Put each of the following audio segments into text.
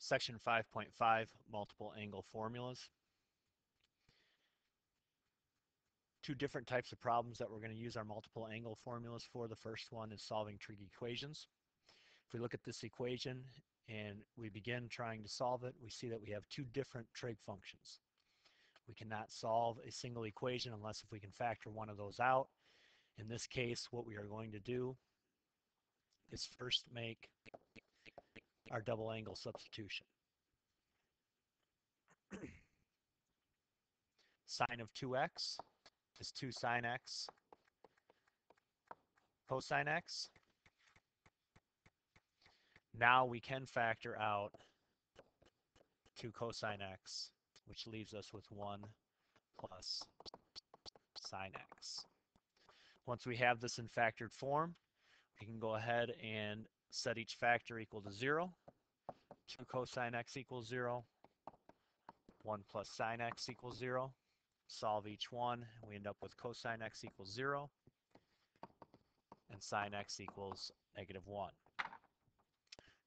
Section 5.5, multiple angle formulas. Two different types of problems that we're going to use our multiple angle formulas for. The first one is solving trig equations. If we look at this equation and we begin trying to solve it, we see that we have two different trig functions. We cannot solve a single equation unless if we can factor one of those out. In this case, what we are going to do is first make our double angle substitution. Sine of 2x is 2 sine x cosine x. Now we can factor out 2 cosine x, which leaves us with 1 plus sine x. Once we have this in factored form, we can go ahead and set each factor equal to 0. 2 cosine x equals 0. 1 plus sine x equals 0. Solve each one. We end up with cosine x equals 0 and sine x equals -1.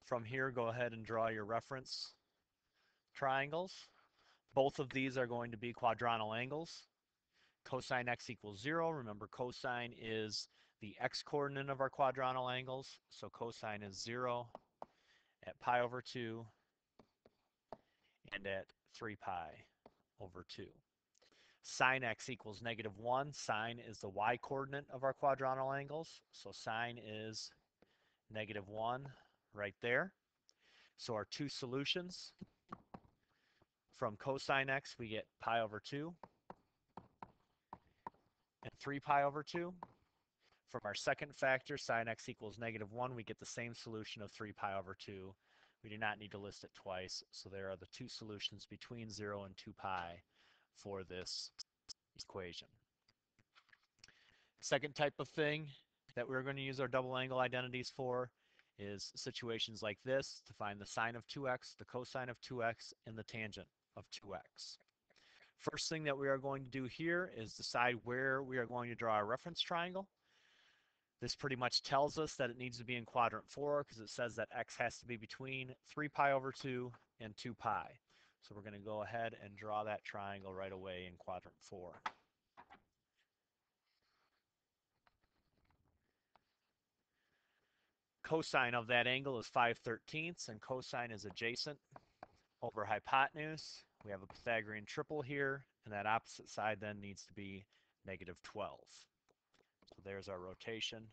From here, go ahead and draw your reference triangles. Both of these are going to be quadrantal angles. Cosine x equals 0. Remember, cosine is the x-coordinate of our quadrantal angles. So cosine is 0 at pi over 2 and at 3 pi over 2. Sine x equals -1. Sine is the y-coordinate of our quadrantal angles. So sine is -1 right there. So our two solutions, from cosine x we get pi over 2 and 3 pi over 2. From our second factor, sine x equals -1, we get the same solution of 3 pi over 2. We do not need to list it twice, so there are the two solutions between 0 and 2 pi for this equation. Second type of thing that we're going to use our double angle identities for is situations like this to find the sine of 2x, the cosine of 2x, and the tangent of 2x. First thing that we are going to do here is decide where we are going to draw our reference triangle. This pretty much tells us that it needs to be in quadrant 4 because it says that x has to be between 3 pi over 2 and 2 pi. So we're going to go ahead and draw that triangle right away in quadrant 4. Cosine of that angle is 5/13, and cosine is adjacent over hypotenuse. We have a Pythagorean triple here, and that opposite side then needs to be -12. So there's our rotation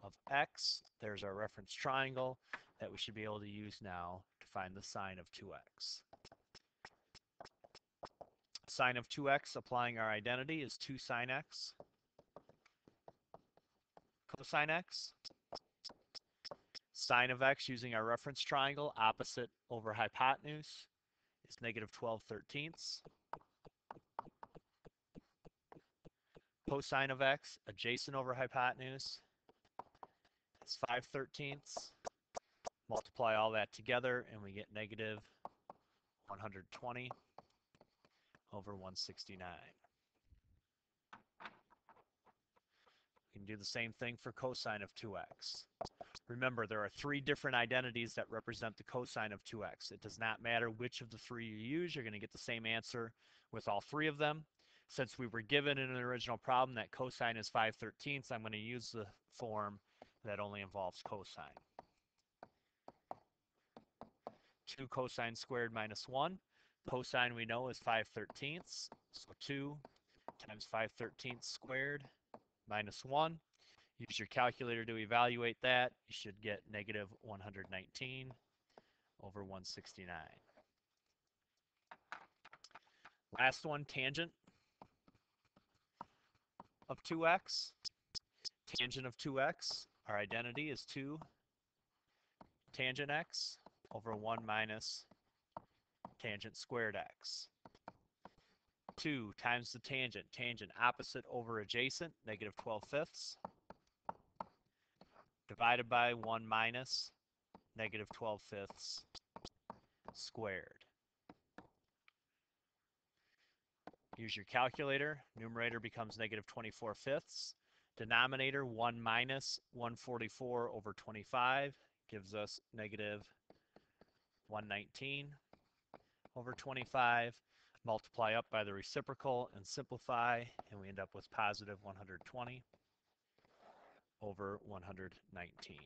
of x. There's our reference triangle that we should be able to use now to find the sine of 2x. Sine of 2x, applying our identity, is 2 sine x cosine x. Sine of x, using our reference triangle, opposite over hypotenuse, is -12/13. Cosine of x, adjacent over hypotenuse, is 5/13. Multiply all that together and we get -120 over 169. We can do the same thing for cosine of 2x. Remember, there are three different identities that represent the cosine of 2x. It does not matter which of the three you use. You're going to get the same answer with all three of them. Since we were given in an original problem that cosine is 5/13, I'm going to use the form that only involves cosine. 2 cosine squared minus 1. Cosine we know is 5/13, so 2 times 5/13 squared minus 1. Use your calculator to evaluate that. You should get -119 over 169. Last one, tangent of 2x. Tangent of 2x, our identity is 2 tangent x over 1 minus tangent squared x. 2 times the tangent, tangent opposite over adjacent, -12/5, divided by 1 minus -12/5 squared. Use your calculator. Numerator becomes -24/5. Denominator 1 minus 144 over 25 gives us 119 over 25, multiply up by the reciprocal and simplify, and we end up with positive 120 over 119.